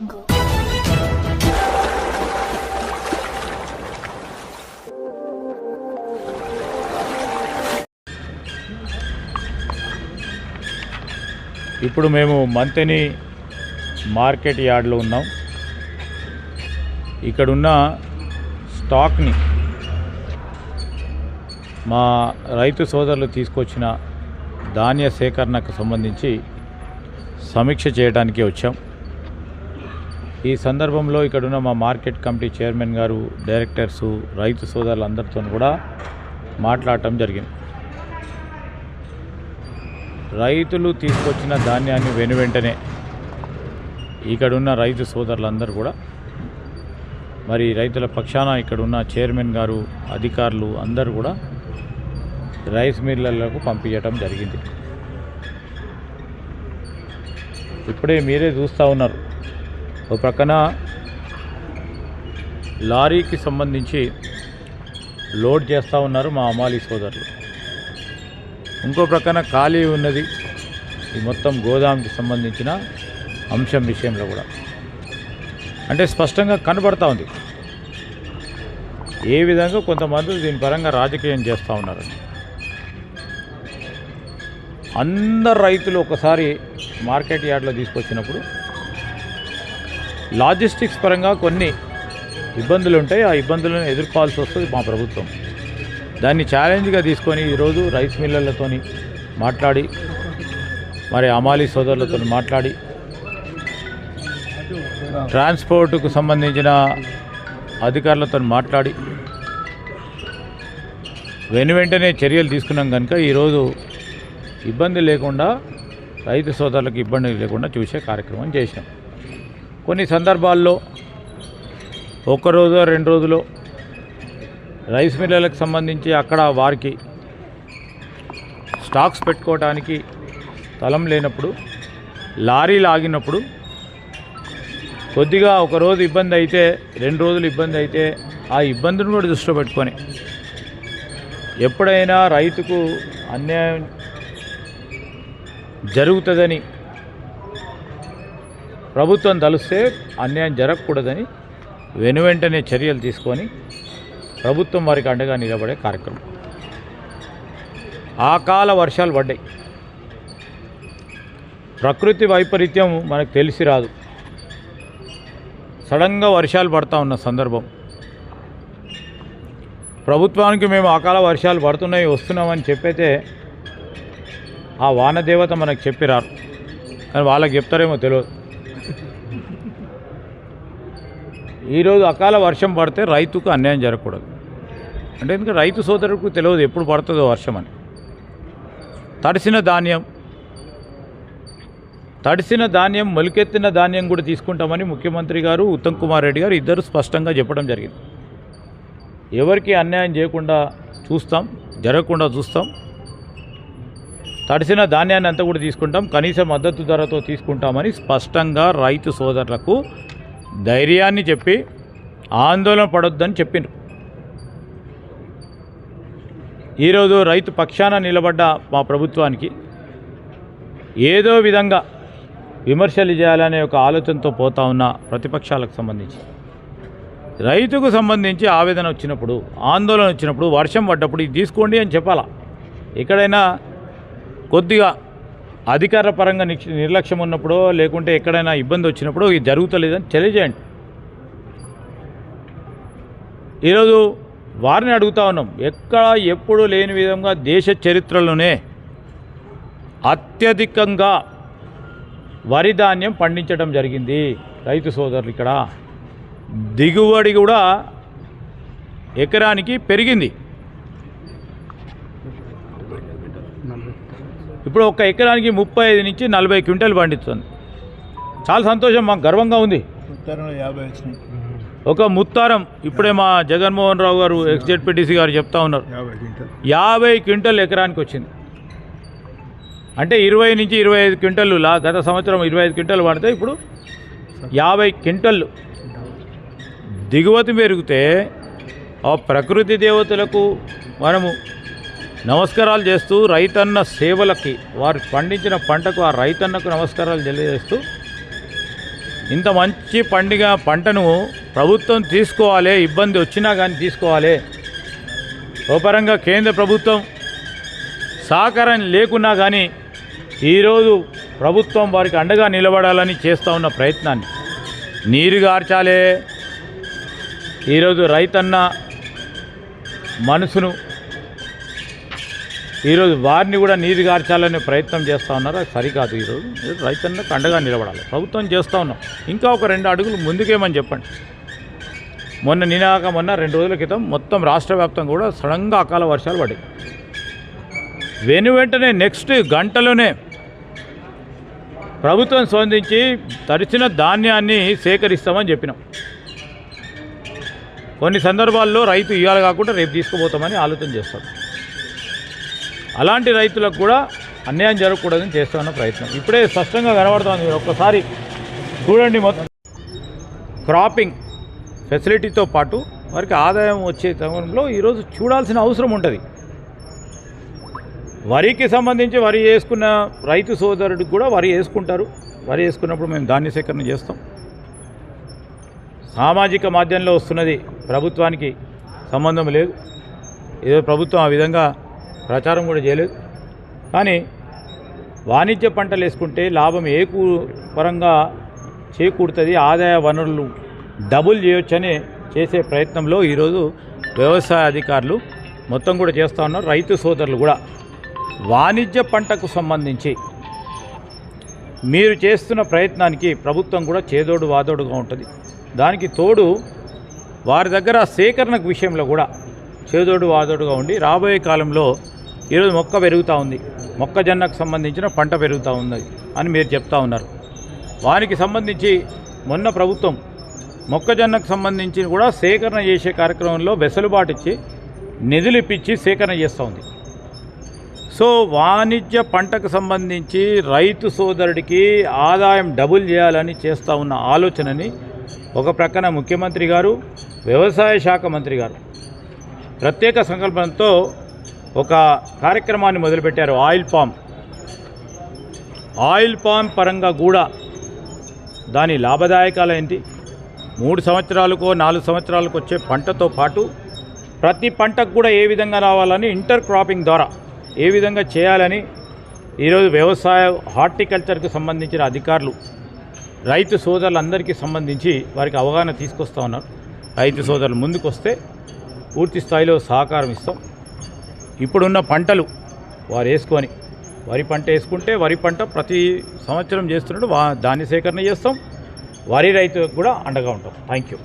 Go. ఇప్పుడు మేము Manthani market యార్డ్లో ఉన్నాం. ఇక్కడున్న స్టాక్ని మా రైతు సోదరులు తీసుకొచ్చిన ధాన్య సేకరణకు సంబంధించి సమీక్ష చేయడానికి వచ్చాం. ఈ సందర్భంలో ఇక్కడున్న మా మార్కెట్ కమిటీ చైర్మన్ గారు, డైరెక్టర్సు, రైతు సోదరులందరితో కూడా మాట్లాడటం జరిగింది. రైతులు తీసుకొచ్చిన ధాన్యాన్ని వెనువెంటనే ఇక్కడున్న రైతు సోదరులందరూ కూడా మరి రైతుల పక్షాన ఇక్కడున్న చైర్మన్ గారు, అధికారులు అందరూ కూడా రైస్ మిల్లర్లకు పంపించడం జరిగింది. ఇప్పుడే మీరే చూస్తూ ఉన్నారు, ఒక ప్రక్కన లారీకి సంబంధించి లోడ్ చేస్తూ ఉన్నారు మా అమాలి సోదరులు. ఇంకో ప్రక్కన ఖాళీ ఉన్నది ఈ మొత్తం గోదాంకి సంబంధించిన అంశం విషయంలో కూడా అంటే స్పష్టంగా కనబడతా ఉంది ఏ విధంగా కొంతమంది దీని పరంగా రాజకీయం చేస్తూ ఉన్నారు. అందరు రైతులు ఒకసారి మార్కెట్ యార్డ్లో తీసుకొచ్చినప్పుడు లాజిస్టిక్స్ పరంగా కొన్ని ఇబ్బందులు ఉంటాయి. ఆ ఇబ్బందులను ఎదుర్కోవాల్సి వస్తుంది మా ప్రభుత్వం. దాన్ని ఛాలెంజ్గా తీసుకొని ఈరోజు రైస్ మిల్లర్లతో మాట్లాడి, మరి అమాలి సోదరులతో మాట్లాడి, ట్రాన్స్పోర్టుకు సంబంధించిన అధికారులతో మాట్లాడి వెంటనే చర్యలు తీసుకున్నాం కనుక ఈరోజు ఇబ్బంది లేకుండా, రైతు సోదరులకు ఇబ్బంది లేకుండా చూసే కార్యక్రమం చేసినాం. కొన్ని సందర్భాల్లో ఒక్కరోజు 2 రోజులు రైస్ మిల్లర్లకు సంబంధించి అక్కడ వారికి స్టాక్స్ పెట్టుకోవడానికి స్థలం లేనప్పుడు, లారీలు ఆగినప్పుడు కొద్దిగా ఒకరోజు ఇబ్బంది అయితే, 2 రోజులు ఇబ్బంది అయితే ఆ ఇబ్బందిని కూడా దృష్టిలో పెట్టుకొని ఎప్పుడైనా రైతుకు అన్యాయం జరుగుతుందని ప్రభుత్వం తలుస్తే అన్యాయం జరగకూడదని వెనువెంటనే చర్యలు తీసుకొని ప్రభుత్వం వారికి అండగా నిలబడే కార్యక్రమం. అకాల వర్షాలు పడ్డాయి. ప్రకృతి వైపరీత్యం మనకు తెలిసి రాదు. సడన్గా వర్షాలు పడతా ఉన్న సందర్భం ప్రభుత్వానికి మేము అకాల వర్షాలు పడుతున్నాయి, వస్తున్నామని చెప్పైతే ఆ వానదేవత మనకు చెప్పిరారు, కానీ వాళ్ళకి చెప్తారేమో తెలియదు. ఈరోజు అకాల వర్షం పడితే రైతుకు అన్యాయం జరగకూడదు అంటే, ఎందుకంటే రైతు సోదరులకు తెలియదు ఎప్పుడు పడుతుందో వర్షం అని. తడిసిన ధాన్యం మొలికెత్తిన ధాన్యం కూడా తీసుకుంటామని ముఖ్యమంత్రి గారు, ఉత్తమ్ కుమార్ రెడ్డి గారు ఇద్దరు స్పష్టంగా చెప్పడం జరిగింది. ఎవరికి అన్యాయం చేయకుండా చూస్తాం, జరగకుండా చూస్తాం. తడిసిన ధాన్యాన్ని అంతా కూడా తీసుకుంటాం, కనీస మద్దతు ధరతో తీసుకుంటామని స్పష్టంగా రైతు సోదరులకు ధైర్యాన్ని చెప్పి ఆందోళన పడొద్దని చెప్పిండ్రు. ఈరోజు రైతు పక్షాన నిలబడ్డ మా ప్రభుత్వానికి ఏదో విధంగా విమర్శలు చేయాలనే ఒక ఆలోచనతో పోతా ఉన్న ప్రతిపక్షాలకు సంబంధించి, రైతుకు సంబంధించి ఆవేదన వచ్చినప్పుడు, ఆందోళన వచ్చినప్పుడు, వర్షం పడ్డప్పుడు ఇది తీసుకోండి అని చెప్పాలా. ఎక్కడైనా కొద్దిగా అధికార పరంగా నిర్లక్ష్యం ఉన్నప్పుడు, లేకుంటే ఎక్కడైనా ఇబ్బంది వచ్చినప్పుడు ఇది జరుగుతలేదని తెలియజేయండి. ఈరోజు వారిని అడుగుతా ఉన్నాం, ఎక్కడ ఎప్పుడు లేని విధంగా దేశ చరిత్రలోనే అత్యధికంగా వరి ధాన్యం పండించడం జరిగింది రైతు సోదరులు. ఇక్కడ దిగుబడి కూడా ఎకరానికి పెరిగింది. ఇప్పుడు ఒక ఎకరానికి 35 నుంచి 40 క్వింటాలు పండిస్తుంది. చాలా సంతోషం, మాకు గర్వంగా ఉంది. ఒక ముత్తారం ఇప్పుడే మా జగన్మోహన్ రావు గారు, ఎక్స్జెడ్పీటీసీ గారు చెప్తా ఉన్నారు, 50 క్వింటల్ ఎకరానికి వచ్చింది. అంటే 20 నుంచి 25 క్వింటళ్ళు. గత సంవత్సరం 25 క్వింటలు పడితే ఇప్పుడు 50 క్వింటళ్ళు దిగుమతి పెరిగితే ఆ ప్రకృతి దేవతలకు మనము నమస్కారాలు చేస్తూ, రైతన్న సేవలకి, వారు పండించిన పంటకు ఆ రైతన్నకు నమస్కారాలు తెలియజేస్తూ ఇంత మంచి పంటను ప్రభుత్వం తీసుకోవాలి, ఇబ్బంది వచ్చినా కానీ తీసుకోవాలి. ఓ పరంగా కేంద్ర ప్రభుత్వం సహకారం లేకున్నా కానీ ఈరోజు ప్రభుత్వం వారికి అండగా నిలబడాలని చేస్తూ ఉన్న ప్రయత్నాన్ని నీరుగార్చాలే. ఈరోజు రైతన్న మనసును ఈరోజు వారిని కూడా నీరుగార్చాలనే ప్రయత్నం చేస్తూ ఉన్నారు. అది సరికాదు. ఈరోజు రైతన్నకు అండగా నిలబడాలి. ప్రభుత్వం చేస్తూ ఉన్నాం. ఇంకా ఒక 2 అడుగులు ముందుకేమని చెప్పండి. మొన్న 2 రోజుల క్రితం మొత్తం రాష్ట్ర వ్యాప్తంగా కూడా సడన్గా అకాల వర్షాలు పడ్డాయి. వెంటనే నెక్స్ట్ గంటలోనే ప్రభుత్వం స్పందించి తడిచిన ధాన్యాన్ని సేకరిస్తామని చెప్పినాం. కొన్ని సందర్భాల్లో రైతు ఇవాళ కాకుండా రేపు తీసుకుపోతామని ఆలోచన చేస్తాం. అలాంటి రైతులకు కూడా అన్యాయం జరగకూడదని చేస్తున్న ప్రయత్నం ఇప్పుడే స్పష్టంగా కనబడుతుంది. మీరు ఒక్కసారి చూడండి. మొత్తం క్రాపింగ్ ఫెసిలిటీతో పాటు వారికి ఆదాయం వచ్చే సమయంలో ఈరోజు చూడాల్సిన అవసరం ఉంటుంది. వరికి సంబంధించి వరి వేసుకున్న రైతు సోదరుడికి కూడా వరి వేసుకుంటారు. వరి వేసుకున్నప్పుడు మేము ధాన్య సేకరణ చేస్తాం. సామాజిక మాధ్యమంలో వస్తున్నది ప్రభుత్వానికి సంబంధం లేదు. ఏదో ప్రభుత్వం ఆ విధంగా ప్రచారం కూడా చేయలేదు. కానీ వాణిజ్య పంటలు వేసుకుంటే లాభం పరంగా చేకూరుతుంది, ఆదాయ వనరులు డబుల్ చేయొచ్చని చేసే ప్రయత్నంలో ఈరోజు వ్యవసాయ అధికారులు మొత్తం కూడా చేస్తూ ఉన్నారు. రైతు సోదరులు కూడా వాణిజ్య పంటకు సంబంధించి మీరు చేస్తున్న ప్రయత్నానికి ప్రభుత్వం కూడా చేదోడు వాదోడుగా ఉంటుంది. దానికి తోడు వారి దగ్గర సేకరణకు విషయంలో కూడా చేదోడు వాదోడుగా ఉండి రాబోయే కాలంలో ఈరోజు మొక్క పెరుగుతూ ఉంది, మొక్కజొన్నకు సంబంధించిన పంట పెరుగుతూ ఉంది అని మీరు చెప్తా ఉన్నారు. వారికి సంబంధించి మొన్న ప్రభుత్వం మొక్కజొన్నకు సంబంధించి కూడా సేకరణ చేసే కార్యక్రమంలో వెసులుబాటు ఇచ్చి నిధులు ఇప్పించి సేకరణ చేస్తూ ఉంది. సో వాణిజ్య పంటకు సంబంధించి రైతు సోదరుడికి ఆదాయం డబుల్ చేయాలని చేస్తూ ఉన్న ఆలోచనని ఒక ప్రక్కన ముఖ్యమంత్రి గారు, వ్యవసాయ శాఖ మంత్రి గారు ప్రత్యేక సంకల్పంతో ఒక కార్యక్రమాన్ని మొదలుపెట్టారు. ఆయిల్ పామ్ పరంగా కూడా దాని లాభదాయకాలు ఏంటి, 3 సంవత్సరాలకో 4 సంవత్సరాలకు వచ్చే పంటతో పాటు ప్రతి పంటకు కూడా ఏ విధంగా రావాలని ఇంటర్ క్రాపింగ్ ద్వారా ఏ విధంగా చేయాలని ఈరోజు వ్యవసాయ హార్టికల్చర్కు సంబంధించిన అధికారులు రైతు సోదరులందరికీ సంబంధించి వారికి అవగాహన తీసుకొస్తూ ఉన్నారు. రైతు సోదరులు ముందుకు వస్తే పూర్తి స్థాయిలో సహకారం ఇస్తాం. ఇప్పుడున్న పంటలు వారు వేసుకొని వరి పంట వేసుకుంటే వరి పంట ప్రతి సంవత్సరం చేస్తున్నట్టు ధాన్య సేకరణ చేస్తాం. వరి రైతులకు కూడా అండగా ఉంటాం. Thank you.